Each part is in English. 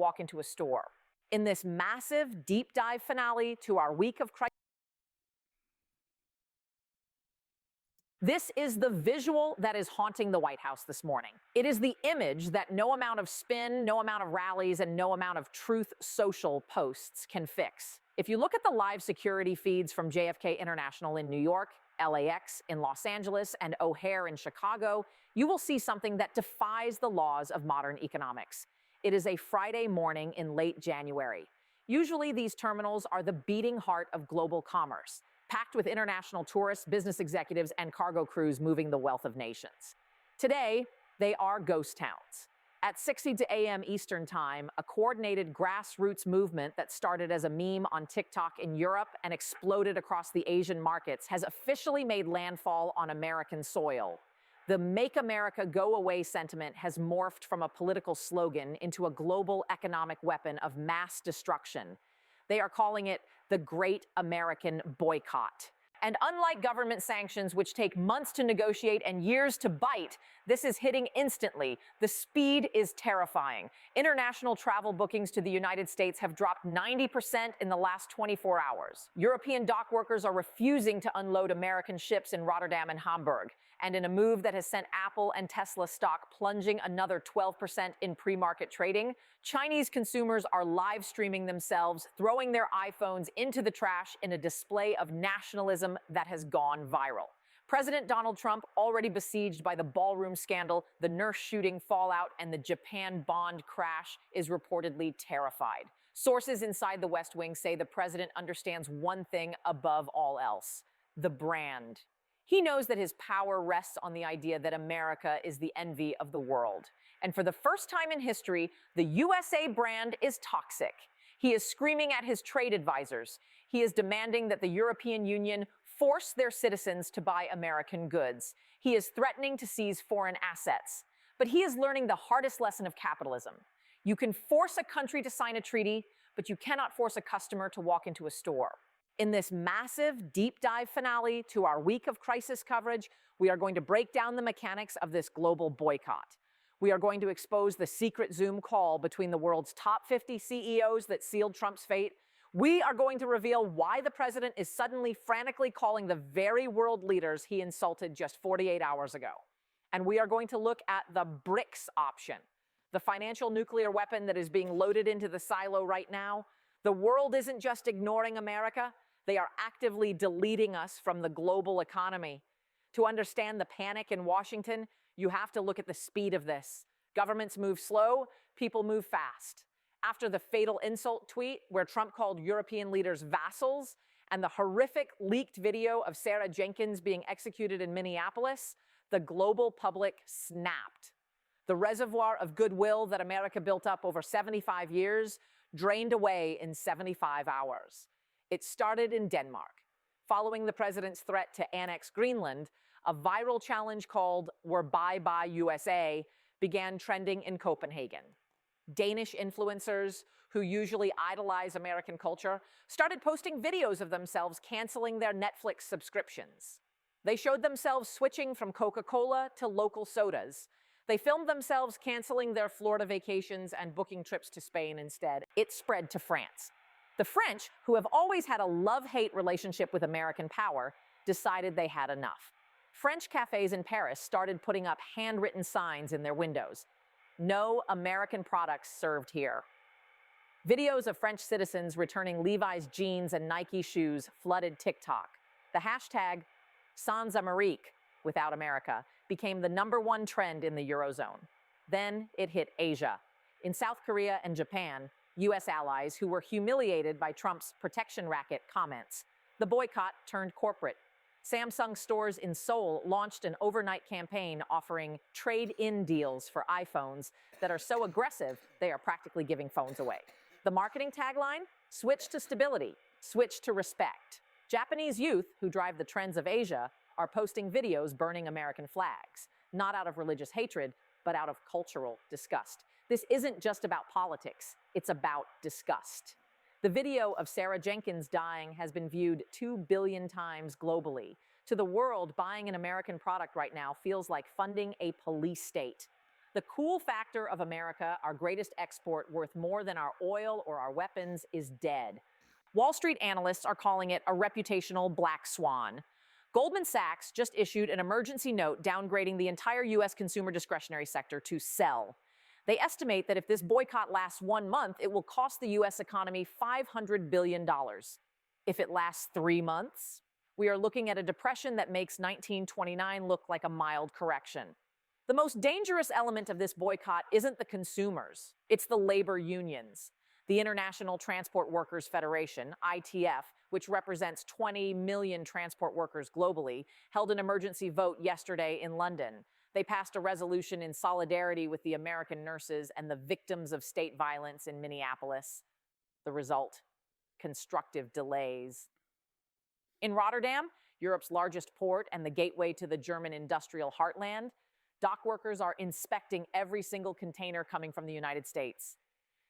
walk into a store. In this massive deep dive finale to our week of crisis, this is the visual that is haunting the White House this morning. It is the image that no amount of spin, no amount of rallies, and no amount of Truth Social posts can fix. If you look at the live security feeds from JFK International in New York, LAX in Los Angeles, and O'Hare in Chicago, you will see something that defies the laws of modern economics. It is a Friday morning in late January. Usually these terminals are the beating heart of global commerce, packed with international tourists, business executives, and cargo crews moving the wealth of nations. Today, they are ghost towns. At 6:00 a.m. Eastern Time, a coordinated grassroots movement that started as a meme on TikTok in Europe and exploded across the Asian markets has officially made landfall on American soil. The Make America Go Away sentiment has morphed from a political slogan into a global economic weapon of mass destruction. They are calling it the Great American Boycott. And unlike government sanctions, which take months to negotiate and years to bite, this is hitting instantly. The speed is terrifying. International travel bookings to the United States have dropped 90% in the last 24 hours. European dock workers are refusing to unload American ships in Rotterdam and Hamburg. And in a move that has sent Apple and Tesla stock plunging another 12% in pre-market trading, Chinese consumers are live streaming themselves, throwing their iPhones into the trash in a display of nationalism that has gone viral. President Donald Trump, already besieged by the ballroom scandal, the nurse shooting fallout, and the Japan bond crash, is reportedly terrified. Sources inside the West Wing say the president understands one thing above all else: the brand. He knows that his power rests on the idea that America is the envy of the world. And for the first time in history, the USA brand is toxic. He is screaming at his trade advisors. He is demanding that the European Union force their citizens to buy American goods. He is threatening to seize foreign assets. But he is learning the hardest lesson of capitalism. You can force a country to sign a treaty, but you cannot force a customer to walk into a store. In this massive deep dive finale to our week of crisis coverage, we are going to break down the mechanics of this global boycott. We are going to expose the secret Zoom call between the world's top 50 CEOs that sealed Trump's fate. We are going to reveal why the president is suddenly frantically calling the very world leaders he insulted just 48 hours ago. And we are going to look at the BRICS option, the financial nuclear weapon that is being loaded into the silo right now. The world isn't just ignoring America. They are actively deleting us from the global economy. To understand the panic in Washington, you have to look at the speed of this. Governments move slow, people move fast. After the fatal insult tweet where Trump called European leaders vassals and the horrific leaked video of Sarah Jenkins being executed in Minneapolis, the global public snapped. The reservoir of goodwill that America built up over 75 years drained away in 75 hours. It started in Denmark. Following the president's threat to annex Greenland, a viral challenge called "We're Bye USA" began trending in Copenhagen. Danish influencers, who usually idolize American culture, started posting videos of themselves canceling their Netflix subscriptions. They showed themselves switching from Coca-Cola to local sodas. They filmed themselves canceling their Florida vacations and booking trips to Spain instead. It spread to France. The French, who have always had a love-hate relationship with American power, decided they had enough. French cafes in Paris started putting up handwritten signs in their windows. No American products served here. Videos of French citizens returning Levi's jeans and Nike shoes flooded TikTok. The hashtag Sans Amerique, without America, became the #1 trend in the Eurozone. Then it hit Asia. In South Korea and Japan, U.S. allies who were humiliated by Trump's protection racket comments, the boycott turned corporate. Samsung stores in Seoul launched an overnight campaign offering trade-in deals for iPhones that are so aggressive they are practically giving phones away. The marketing tagline? Switch to stability, switch to respect. Japanese youth, who drive the trends of Asia, are posting videos burning American flags, not out of religious hatred, but out of cultural disgust. This isn't just about politics, it's about disgust. The video of Sarah Jenkins dying has been viewed 2 billion times globally. To the world, buying an American product right now feels like funding a police state. The cool factor of America, our greatest export worth more than our oil or our weapons, is dead. Wall Street analysts are calling it a reputational black swan. Goldman Sachs just issued an emergency note downgrading the entire U.S. consumer discretionary sector to sell. They estimate that if this boycott lasts 1 month, it will cost the U.S. economy $500 billion. If it lasts 3 months, we are looking at a depression that makes 1929 look like a mild correction. The most dangerous element of this boycott isn't the consumers, it's the labor unions. The International Transport Workers Federation, ITF, which represents 20 million transport workers globally, held an emergency vote yesterday in London. They passed a resolution in solidarity with the American nurses and the victims of state violence in Minneapolis. The result: constructive delays. In Rotterdam, Europe's largest port and the gateway to the German industrial heartland, dock workers are inspecting every single container coming from the United States.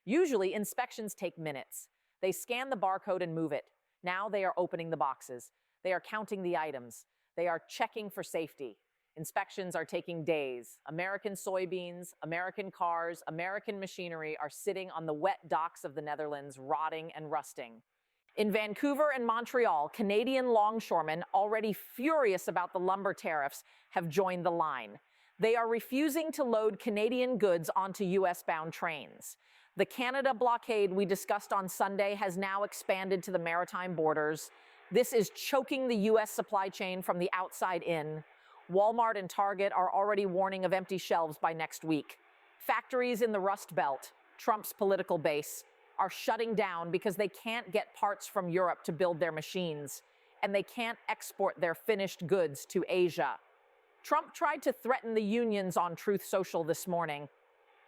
Usually, inspections take minutes. They scan the barcode and move it. Now they are opening the boxes. They are counting the items. They are checking for safety. Inspections are taking days. American soybeans, American cars, American machinery are sitting on the wet docks of the Netherlands, rotting and rusting. In Vancouver and Montreal, Canadian longshoremen, already furious about the lumber tariffs, have joined the line. They are refusing to load Canadian goods onto U.S.-bound trains. The Canada blockade we discussed on Sunday has now expanded to the maritime borders. This is choking the U.S. supply chain from the outside in. Walmart and Target are already warning of empty shelves by next week. Factories in the Rust Belt, Trump's political base, are shutting down because they can't get parts from Europe to build their machines, and they can't export their finished goods to Asia. Trump tried to threaten the unions on Truth Social this morning.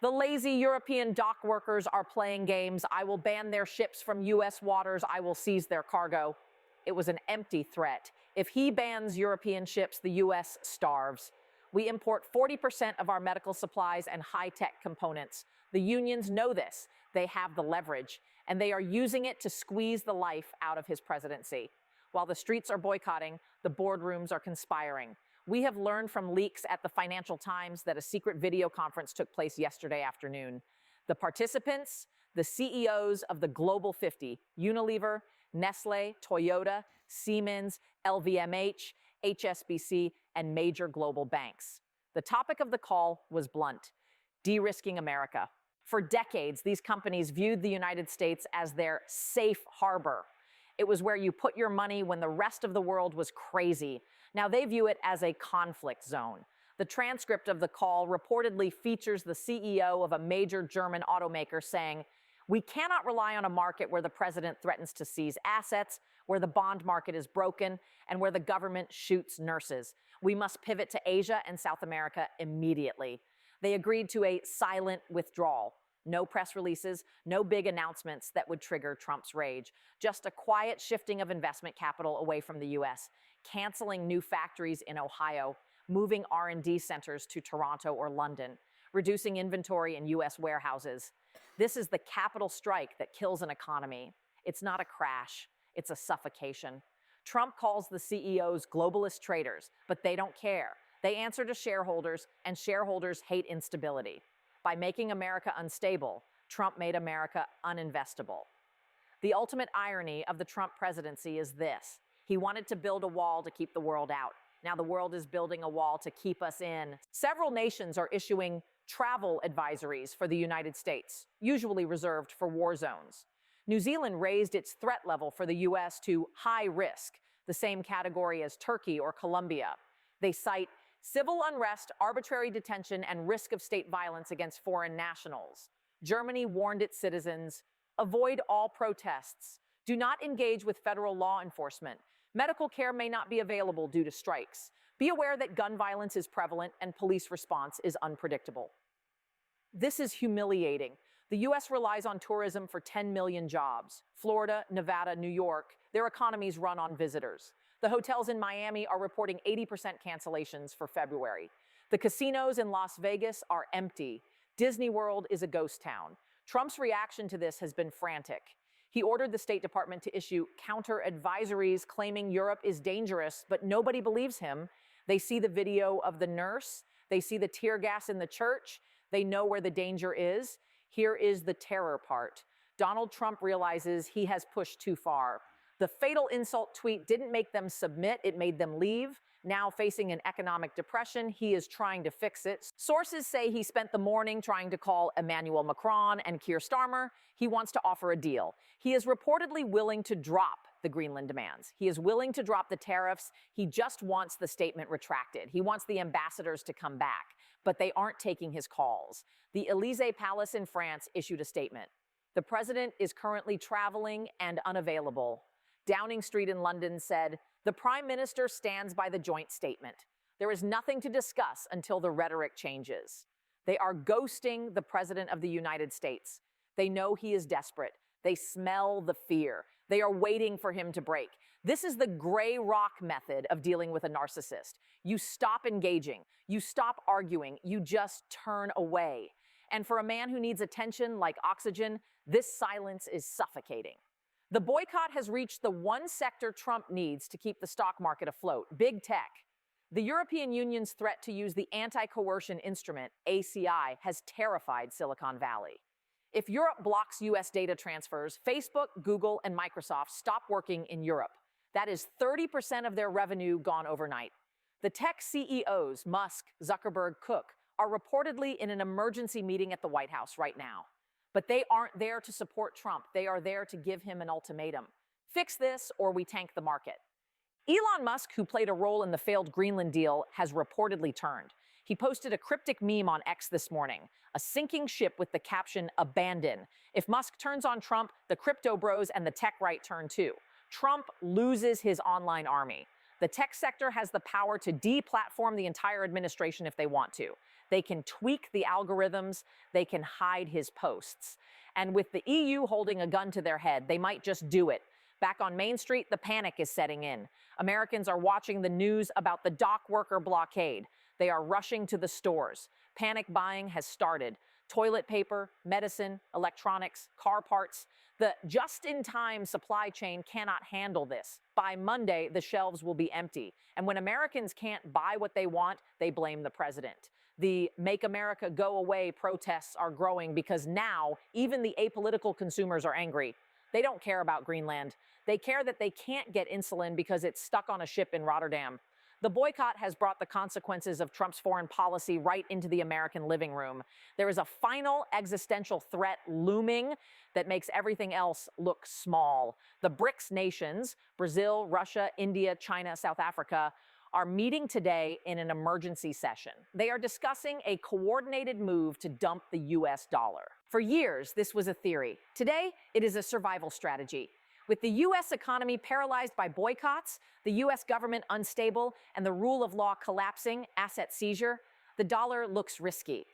The lazy European dock workers are playing games. I will ban their ships from U.S. waters. I will seize their cargo. It was an empty threat. If he bans European ships, the U.S. starves. We import 40% of our medical supplies and high-tech components. The unions know this. They have the leverage, and they are using it to squeeze the life out of his presidency. While the streets are boycotting, the boardrooms are conspiring. We have learned from leaks at the Financial Times that a secret video conference took place yesterday afternoon. The participants, the CEOs of the Global 50, Unilever, Nestle, Toyota, Siemens, LVMH, HSBC, and major global banks. The topic of the call was blunt: de-risking America. For decades, these companies viewed the United States as their safe harbor. It was where you put your money when the rest of the world was crazy. Now they view it as a conflict zone. The transcript of the call reportedly features the CEO of a major German automaker saying, "We cannot rely on a market where the president threatens to seize assets, where the bond market is broken, and where the government shoots nurses. We must pivot to Asia and South America immediately." They agreed to a silent withdrawal. No press releases, no big announcements that would trigger Trump's rage. Just a quiet shifting of investment capital away from the U.S., canceling new factories in Ohio, moving R&D centers to Toronto or London, reducing inventory in U.S. warehouses. This is the capital strike that kills an economy. It's not a crash, it's a suffocation. Trump calls the CEOs globalist traitors, but they don't care. They answer to shareholders, and shareholders hate instability. By making America unstable, Trump made America uninvestable. The ultimate irony of the Trump presidency is this: he wanted to build a wall to keep the world out. Now the world is building a wall to keep us in. Several nations are issuing travel advisories for the United States, usually reserved for war zones. New Zealand raised its threat level for the U.S. to high risk, the same category as Turkey or Colombia. They cite civil unrest, arbitrary detention, and risk of state violence against foreign nationals. Germany warned its citizens, avoid all protests. Do not engage with federal law enforcement. Medical care may not be available due to strikes. Be aware that gun violence is prevalent and police response is unpredictable. This is humiliating. The U.S. relies on tourism for 10 million jobs. Florida, Nevada, New York, their economies run on visitors. The hotels in Miami are reporting 80% cancellations for February. The casinos in Las Vegas are empty. Disney World is a ghost town. Trump's reaction to this has been frantic. He ordered the State Department to issue counter-advisories claiming Europe is dangerous, but nobody believes him. They see the video of the nurse. They see the tear gas in the church. They know where the danger is. Here is the terror part. Donald Trump realizes he has pushed too far. The fatal insult tweet didn't make them submit, it made them leave. Now facing an economic depression, he is trying to fix it. Sources say he spent the morning trying to call Emmanuel Macron and Keir Starmer. He wants to offer a deal. He is reportedly willing to drop the Greenland demands. He is willing to drop the tariffs. He just wants the statement retracted. He wants the ambassadors to come back, but they aren't taking his calls. The Élysée Palace in France issued a statement. The president is currently traveling and unavailable. Downing Street in London said, the prime minister stands by the joint statement. There is nothing to discuss until the rhetoric changes. They are ghosting the president of the United States. They know he is desperate. They smell the fear. They are waiting for him to break. This is the gray rock method of dealing with a narcissist. You stop engaging. You stop arguing. You just turn away. And for a man who needs attention like oxygen, this silence is suffocating. The boycott has reached the one sector Trump needs to keep the stock market afloat, big tech. The European Union's threat to use the anti-coercion instrument, ACI, has terrified Silicon Valley. If Europe blocks U.S. data transfers, Facebook, Google, and Microsoft stop working in Europe. That is 30% of their revenue gone overnight. The tech CEOs, Musk, Zuckerberg, Cook, are reportedly in an emergency meeting at the White House right now. But they aren't there to support Trump. They are there to give him an ultimatum. Fix this or we tank the market. Elon Musk, who played a role in the failed Greenland deal, has reportedly turned. He posted a cryptic meme on X this morning, a sinking ship with the caption, "Abandon." If Musk turns on Trump, the crypto bros and the tech right turn too. Trump loses his online army. The tech sector has the power to deplatform the entire administration if they want to. They can tweak the algorithms. They can hide his posts. And with the EU holding a gun to their head, they might just do it. Back on Main Street, the panic is setting in. Americans are watching the news about the dock worker blockade. They are rushing to the stores. Panic buying has started. Toilet paper, medicine, electronics, car parts. The just-in-time supply chain cannot handle this. By Monday, the shelves will be empty. And when Americans can't buy what they want, they blame the president. The Make America Go Away protests are growing because now even the apolitical consumers are angry. They don't care about Greenland. They care that they can't get insulin because it's stuck on a ship in Rotterdam. The boycott has brought the consequences of Trump's foreign policy right into the American living room. There is a final existential threat looming that makes everything else look small. The BRICS nations, Brazil, Russia, India, China, South Africa, are meeting today in an emergency session. They are discussing a coordinated move to dump the US dollar. For years, this was a theory. Today, it is a survival strategy. With the U.S. economy paralyzed by boycotts, the U.S. government unstable, and the rule of law collapsing, asset seizure, the dollar looks risky.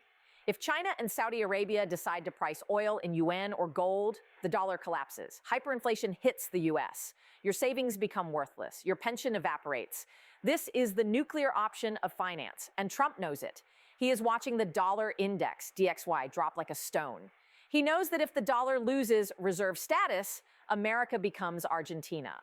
If China and Saudi Arabia decide to price oil in yuan or gold, the dollar collapses. Hyperinflation hits the U.S. Your savings become worthless. Your pension evaporates. This is the nuclear option of finance, and Trump knows it. He is watching the dollar index, DXY, drop like a stone. He knows that if the dollar loses reserve status, America becomes Argentina.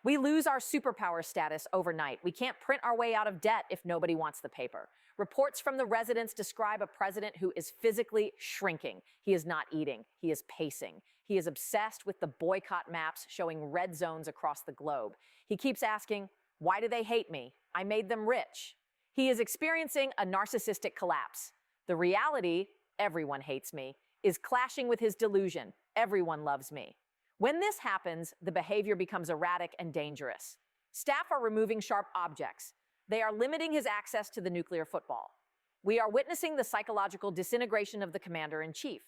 We lose our superpower status overnight. We can't print our way out of debt if nobody wants the paper. Reports from the residents describe a president who is physically shrinking. He is not eating. He is pacing. He is obsessed with the boycott maps showing red zones across the globe. He keeps asking, why do they hate me? I made them rich. He is experiencing a narcissistic collapse. The reality, everyone hates me, is clashing with his delusion. Everyone loves me. When this happens, the behavior becomes erratic and dangerous. Staff are removing sharp objects. They are limiting his access to the nuclear football. We are witnessing the psychological disintegration of the commander-in-chief.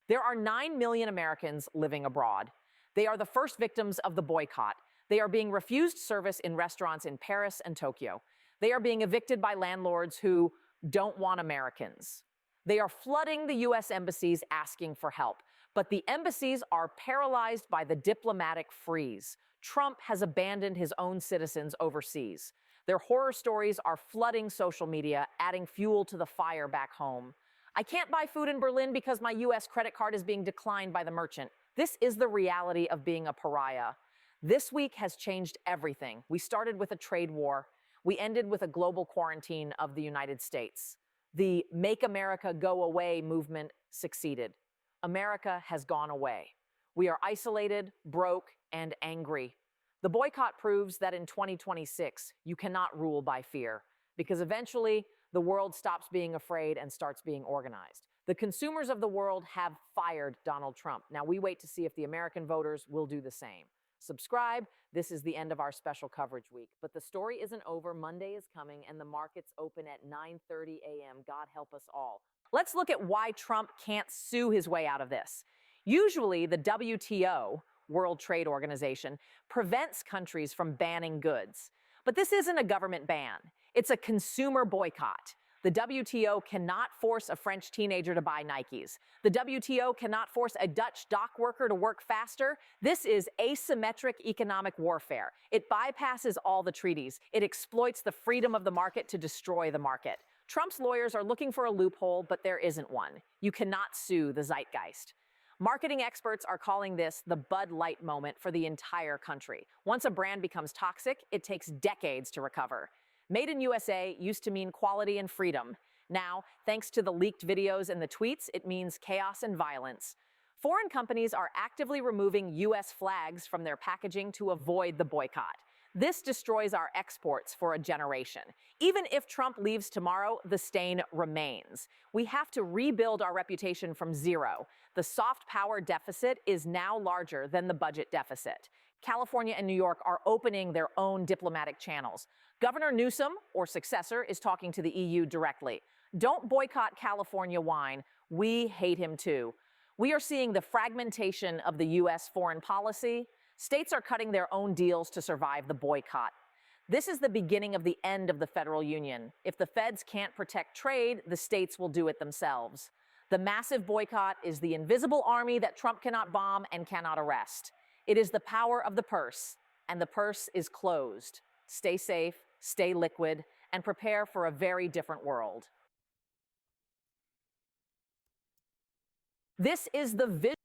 There are 9 million Americans living abroad. They are the first victims of the boycott. They are being refused service in restaurants in Paris and Tokyo. They are being evicted by landlords who don't want Americans. They are flooding the U.S. embassies asking for help. But the embassies are paralyzed by the diplomatic freeze. Trump has abandoned his own citizens overseas. Their horror stories are flooding social media, adding fuel to the fire back home. I can't buy food in Berlin because my U.S. credit card is being declined by the merchant. This is the reality of being a pariah. This week has changed everything. We started with a trade war. We ended with a global quarantine of the United States. The Make America Go Away movement succeeded. America has gone away. We are isolated, broke, and angry. The boycott proves that in 2026, you cannot rule by fear, because eventually the world stops being afraid and starts being organized. The consumers of the world have fired Donald Trump. Now we wait to see if the American voters will do the same. Subscribe. This is the end of our special coverage week. But the story isn't over. Monday is coming, and the markets open at 9:30 a.m. God help us all. Let's look at why Trump can't sue his way out of this. Usually, the WTO, World Trade Organization, prevents countries from banning goods. But this isn't a government ban. It's a consumer boycott. The WTO cannot force a French teenager to buy Nikes. The WTO cannot force a Dutch dock worker to work faster. This is asymmetric economic warfare. It bypasses all the treaties. It exploits the freedom of the market to destroy the market. Trump's lawyers are looking for a loophole, but there isn't one. You cannot sue the zeitgeist. Marketing experts are calling this the Bud Light moment for the entire country. Once a brand becomes toxic, it takes decades to recover. Made in USA used to mean quality and freedom. Now, thanks to the leaked videos and the tweets, it means chaos and violence. Foreign companies are actively removing U.S. flags from their packaging to avoid the boycott. This destroys our exports for a generation. Even if Trump leaves tomorrow, the stain remains. We have to rebuild our reputation from zero. The soft power deficit is now larger than the budget deficit. California and New York are opening their own diplomatic channels. Governor Newsom, or successor, is talking to the EU directly. Don't boycott California wine. We hate him too. We are seeing the fragmentation of the U.S. foreign policy. States are cutting their own deals to survive the boycott. This is the beginning of the end of the federal union. If the feds can't protect trade, the states will do it themselves. The massive boycott is the invisible army that Trump cannot bomb and cannot arrest. It is the power of the purse, and the purse is closed. Stay safe, stay liquid, and prepare for a very different world. This is the vision.